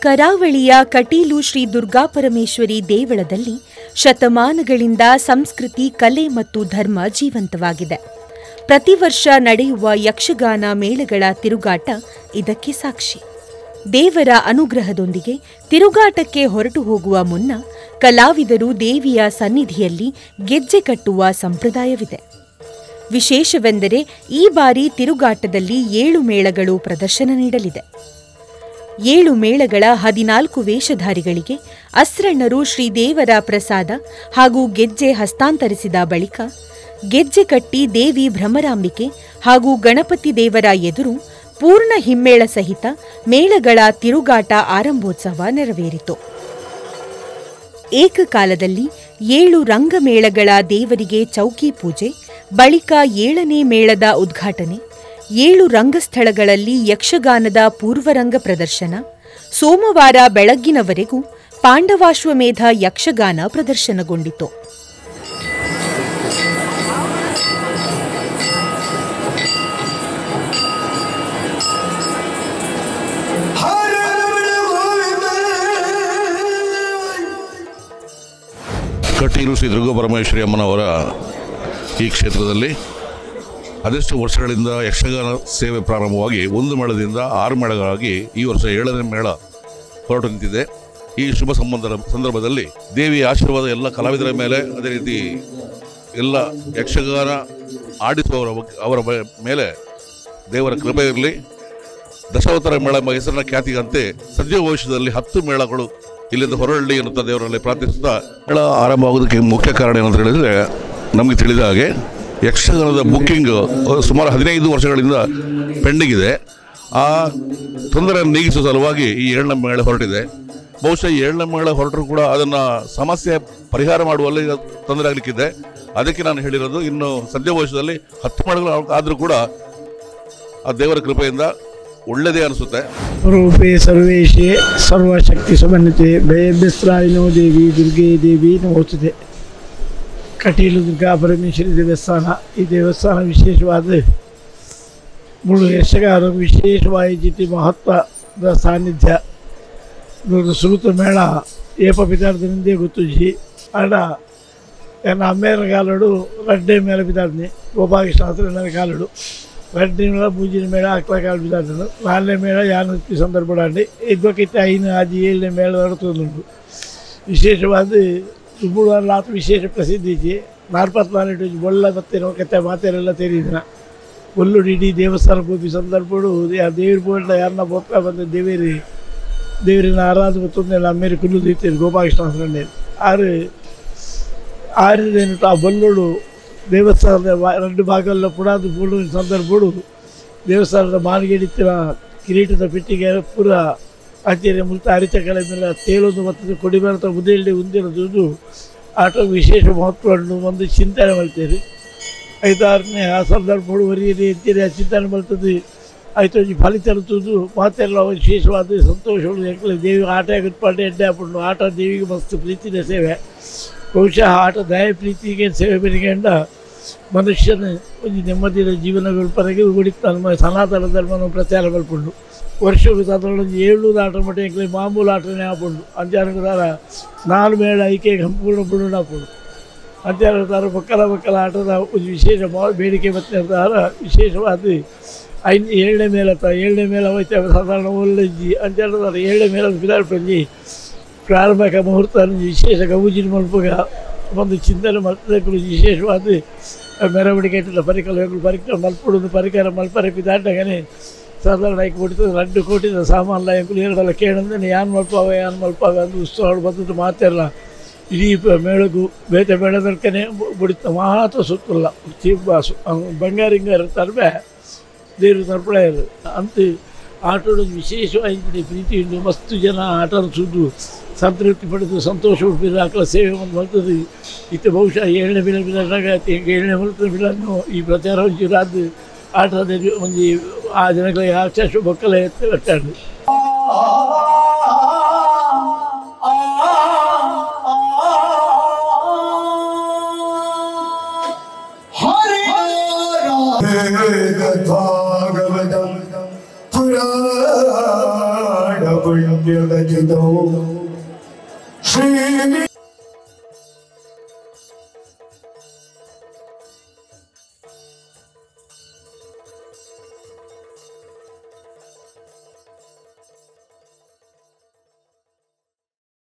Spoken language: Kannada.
ಕರಾವಳಿಯ ಕಟೀಲು ಶ್ರೀ ದುರ್ಗಾಪರಮೇಶ್ವರಿ ದೇವಳದಲ್ಲಿ ಶತಮಾನಗಳಿಂದ ಸಂಸ್ಕೃತಿ, ಕಲೆ ಮತ್ತು ಧರ್ಮ ಜೀವಂತವಾಗಿದೆ. ಪ್ರತಿ ವರ್ಷ ನಡೆಯುವ ಯಕ್ಷಗಾನ ಮೇಳಗಳ ತಿರುಗಾಟ ಇದಕ್ಕೆ ಸಾಕ್ಷಿ. ದೇವರ ಅನುಗ್ರಹದೊಂದಿಗೆ ತಿರುಗಾಟಕ್ಕೆ ಹೊರಟು ಹೋಗುವ ಮುನ್ನ ಕಲಾವಿದರು ದೇವಿಯ ಸನ್ನಿಧಿಯಲ್ಲಿ ಗೆಜ್ಜೆ ಕಟ್ಟುವ ಸಂಪ್ರದಾಯವಿದೆ. ವಿಶೇಷವೆಂದರೆ ಈ ಬಾರಿ ತಿರುಗಾಟದಲ್ಲಿ 7 ಮೇಳಗಳು ಪ್ರದರ್ಶನ ನೀಡಲಿದೆ. 7 ಮೇಳಗಳ 14 ವೇಷಧಾರಿಗಳಿಗೆ ಅಸ್ರಣ್ಣರು ಶ್ರೀದೇವರ ಪ್ರಸಾದ ಹಾಗೂ ಗೆಜ್ಜೆ ಹಸ್ತಾಂತರಿಸಿದ ಬಳಿಕ ಗೆಜ್ಜೆ ಕಟ್ಟಿ ದೇವಿ ಭ್ರಮರಾಂಬಿಕೆ ಹಾಗೂ ಗಣಪತಿ ದೇವರ ಎದುರು ಪೂರ್ಣ ಹಿಮ್ಮೇಳ ಸಹಿತ ಮೇಳಗಳ ತಿರುಗಾಟ ಆರಂಭೋತ್ಸವ ನೆರವೇರಿತು. ಏಕಕಾಲದಲ್ಲಿ 7 ರಂಗಮೇಳಗಳ ದೇವರಿಗೆ ಚೌಕಿ ಪೂಜೆ, ಬಳಿಕ 7ನೇ ಮೇಳದ ಉದ್ಘಾಟನೆ, 7 ರಂಗಸ್ಥಳಗಳಲ್ಲಿ ಯಕ್ಷಗಾನದ ಪೂರ್ವರಂಗ ಪ್ರದರ್ಶನ, ಸೋಮವಾರ ಬೆಳಗ್ಗಿನವರೆಗೂ ಪಾಂಡವಾಶ್ವಮೇಧ ಯಕ್ಷಗಾನ ಪ್ರದರ್ಶನಗೊಂಡಿತು. ಕಟೀಲು ಶ್ರೀ ದುರ್ಗಾಪರಮೇಶ್ವರಿ ಅಮ್ಮನವರ ಈ ಕ್ಷೇತ್ರದಲ್ಲಿ ಅದೆಷ್ಟು ವರ್ಷಗಳಿಂದ ಯಕ್ಷಗಾನ ಸೇವೆ ಪ್ರಾರಂಭವಾಗಿ 1 ಮೇಳದಿಂದ 6 ಮೇಳಗಳಾಗಿ ಈ ವರ್ಷ 7ನೇ ಮೇಳ ಹೊರಟು ನಿಂತಿದೆ. ಈ ಶುಭ ಸಂದರ್ಭದಲ್ಲಿ ದೇವಿಯ ಆಶೀರ್ವಾದ ಎಲ್ಲ ಕಲಾವಿದರ ಮೇಲೆ, ಅದೇ ರೀತಿ ಎಲ್ಲ ಯಕ್ಷಗಾನ ಆಡಿಸುವವರ ಮೇಲೆ ದೇವರ ಕೃಪೆ ಇರಲಿ. ದಶಾವತಾರ ಮೇಳ ಎಂಬ ಹೆಸರಿನ ಖ್ಯಾತಿಗಂತೆ ಸದ್ಯ ಭವಿಷ್ಯದಲ್ಲಿ 10 ಮೇಳಗಳು ಇಲ್ಲಿಂದ ಹೊರಡಲಿ ಎನ್ನುತ್ತಾ ದೇವರಲ್ಲಿ ಪ್ರಾರ್ಥಿಸುತ್ತಾ ಮೇಳ ಆರಂಭವಾಗೋದಕ್ಕೆ ಮುಖ್ಯ ಕಾರಣ ಏನಂತ ಹೇಳಿದರೆ, ನಮಗೆ ತಿಳಿದ ಹಾಗೆ ಯಕ್ಷಗಾನದ ಬುಕ್ಕಿಂಗ್ ಸುಮಾರು 15 ವರ್ಷಗಳಿಂದ ಪೆಂಡಿಂಗ್ ಇದೆ. ಆ ತೊಂದರೆಯನ್ನು ನೀಗಿಸುವ ಸಲುವಾಗಿ ಈ 7ನೇ ಮೇಳ ಹೊರಟಿದೆ. ಬಹುಶಃ 7ನೇ ಮೇಳ ಹೊರಟರೂ ಕೂಡ ಅದನ್ನು ಸಮಸ್ಯೆ ಪರಿಹಾರ ಮಾಡುವಲ್ಲಿ ತೊಂದರೆ ಆಗಲಿಕ್ಕಿದೆ. ಅದಕ್ಕೆ ನಾನು ಹೇಳಿರೋದು, ಇನ್ನು ಸದ್ಯ ಭವಿಷ್ಯದಲ್ಲಿ 10 ಮೇಳಗಳು ಆದರೂ ಕೂಡ ಆ ದೇವರ ಕೃಪೆಯಿಂದ ಒಳ್ಳೆಯದೇ ಅನಿಸುತ್ತೆ. ರೂಪೇ ಸರ್ವೇಶೇ ಸರ್ವಶಕ್ತಿ ಸಮನ್ವಿತೆ ಭಯಭ್ಯಸ್ತ್ರಾಯಿನೋ ದೇವಿ ದುರ್ಗೆ ದೇವಿ ನಮೋಸ್ತುತೆ. ಕಟೀಲು ದುರ್ಗಾಪರಮೇಶ್ವರಿ ದೇವಸ್ಥಾನ. ಈ ದೇವಸ್ಥಾನ ವಿಶೇಷವಾದ ಮುಳು ಯಕ್ಷಗಾನ ವಿಶೇಷವಾದ ಮಹತ್ವದ ಸಾನ್ನಿಧ್ಯ. ಸುರುತ ಮೇಳ ಏಪ ಬಿದ್ದಾರ್ದಿಂದೇ ಗೊತ್ತುಜಿ ಆಡ ಎನ್ನ ಅಮ್ಮೇರ ಕಾಲಡು ರಡ್ಡೆ ಮೇಲೆ ಬಿದ್ದಾಡ್ನಿ ಗೋಪಾಲಕೃಷ್ಣ ಕಾಲಡು ರಡ್ಡೆ ಮೇಳ ಮೂಜಿನ ಮೇಳ ಅಕ್ಲ ಕಾಲು ಬಿದ್ದಾಡ್ನು 4ನೇ ಮೇಳ ಯಾನು ಸಂದರ್ಭಡಾಂಡಿ ಇದ್ವಕ್ಕಿತ್ತ 5 ಆಜಿ 7ನೇ ಮೇಳ ನಡುತ್ತುಂಟು. ವಿಶೇಷವಾದ ಸುಬ್ಬುಳಾತ ವಿಶೇಷ ಪ್ರಸಿದ್ಧಿ ಇಚ್ಚಿ 44 ಬೊಳ್ಳ ಮತ್ತೆ ಕತೆ ಮಾತೆರೆಲ್ಲ ತೆರೀದಿನ ಒಳ್ಳುಡು ಇಡೀ ದೇವಸ್ಥಾನ ಹೋಗಿ ಸಂದರ್ಭಡು ದೇವ್ರ ಬೋಡ್ಲ ಯಾರನ್ನ ಬೋಪ ಬಂದ ದೇವರಿನ ಆರಾಧ ಗೊತ್ತೊಂದೆಲ್ಲ ಅಮ್ಮೇರಿ ಕುಲ್ಲು ದೀರ್ತೇನೆ ಗೋಪಾಲಕೃಷ್ಣ ಆರಿದೇನು ಆ ಬಲ್ಲೋಡು ದೇವಸ್ಥಾನದ 2 ಭಾಗಲ್ಲ ಪುಡಾದು ಬೂಡು ಸಂದರ್ಭಡು ದೇವಸ್ಥಾನದ ಮಾನಗೇಡಿತ್ತಿನ ಕಿರೀಟದ ಪೆಟ್ಟಿಗೆ ಪೂರ ಆಚಾರ್ಯ ಮುಲ್ತ ಅರಿಚಕಲೆ ಮೇಲೆ ತೇಲೊಂದು ಮತ್ತು ಕೊಡಿಬಾರತ ಮುದೇಳಿ ಉಂದಿರೋದು ಆಟ ವಿಶೇಷ ಮಹತ್ವವನ್ನು ಒಂದು ಚಿಂತನೆ ಮಾಡ್ತೇವೆ. 5-6ನೇ ಆ ಸಂದರ್ಭಗಳು ಹೊರಿಯರಿ ಎತ್ತಿರಿ ಆ ಚಿಂತನೆ ಮಾಡ್ತದೆ ಆಯ್ತು. ಫಲಿತರುವುದು ಮಾತೆಲ್ಲ ವಿಶೇಷವಾದ ಸಂತೋಷಗಳು ಯಾಕಂದರೆ ದೇವಿಗೆ ಆಟ ಗುಟ್ಪಾಟೆ ಎಡ್ಡೆ ಹಾಕೊಂಡು ಆಟ ದೇವಿಗೆ ಮಸ್ತ್ ಪ್ರೀತಿಯ ಸೇವೆ. ಬಹುಶಃ ಆಟ ದಯ ಪ್ರೀತಿಗೆ ಸೇವೆ ಬೆರಿಗೆಂಡ ಮನುಷ್ಯನ ಒಂದು ನೆಮ್ಮದಿಯ ಜೀವನ ಪರಗೆ ಉಡಿತಾನೆ. ಸನಾತನ ಧರ್ಮವನ್ನು ಪ್ರಚಾರ ಮಾಡಿಕೊಂಡು ವರ್ಷಕ್ಕೆ ಸಾಧಾರಣ 7 ಆಟ ಮಟ್ಟಿಗೆ ಮಾಮೂಲು ಆಟನೇ ಹಾಕೊಂಡು 5-6 ದಾರ 4 ಮೇಳ ಐಕೆ ಸಂಪೂರ್ಣ ಬಿಡೋಣ ಹಾಕೊಂಡು 5-6 ದಾರ ಬಕ್ಕಲ ಆಟದ ಒಂದು ವಿಶೇಷ ಬೇಡಿಕೆ ಮತ್ತೆ ದಾರ ವಿಶೇಷವಾದ 7ನೇ ಮೇಳ 7ನೇ ಮೇಳ ಹೋಯ್ತು ಸಾಧಾರಣ ಒಳ್ಳೆಜ್ಜಿ 5-6 ದಾರ 7ನೇ ಮೇಳ ಬಿದಾಡ್ಪಂಜಿ ಪ್ರಾರಂಭಿಕ ಮುಹೂರ್ತ ವಿಶೇಷ ಗೌಜಿನ ಮಲ್ಪಗ ಒಂದು ಚಿಂತನೆ ಮಾಡ್ತದೆ. ವಿಶೇಷವಾದ ಮೆರವಣಿಗೆ ಪರಿಕರ ಮಲ್ಪಡುವುದು ಪರಿಕರ ಮಲ್ಪರೆ ಬಿದಾಟಗನೆ ಸಾಧಾರಣ ಆಯ್ಕೆ ಕೊಡ್ತದೆ 2 ಕೋಟಿದ ಸಾಮಾನ್ಲ ಎಂಕುಲು 2 ಕೇಳಂದ್ರೆ ಯಾನು ಮಲ್ಪಾವ ಅಂದು ಉತ್ಸವಗಳು ಬಂದದ್ದು ಮಾತೆಲ್ಲ ಇಡೀ ಮೇಳಗೂ ಬೇತೆ ಬೆಳೆದರ್ಕನೆ ಬಿಡುತ್ತ ಮಾತ್ರ ಸುತ್ತಲ್ಲ ಬಂಗಾರಿಂಗಾರ ತರಬೆ ದೇವರು ತರ್ಪಡೆ ಅಂತ ಆಟೋದು ವಿಶೇಷವಾಗಿ ಪ್ರೀತಿ ಉಂಟು. ಮಸ್ತು ಜನ ಆಟ ಸುದ್ದು ಸಂತೃಪ್ತಿ ಪಡೆದು ಸಂತೋಷ ಉಂಟು ಆಕಳ ಸೇವೆ ಒಂದು ಬರ್ತದೆ. ಇತ್ತು ಬಹುಶಃ 7ನೇ ಬಿಡಾಗ 7ನೇ ಬಿಡನ್ನು ಈ ಪ್ರಚಾರ ರಾದ ಆಟದಲ್ಲಿ ಒಂದು ಆ ಜನಗಳಿಗೆ ಆಕಾಶ ಬೊಕ್ಕಲ ಎತ್ತು ಕಟ್ಟಾಡು. ಭಾಗವತಂ ಪುರಾಣ ಶ್ರೀ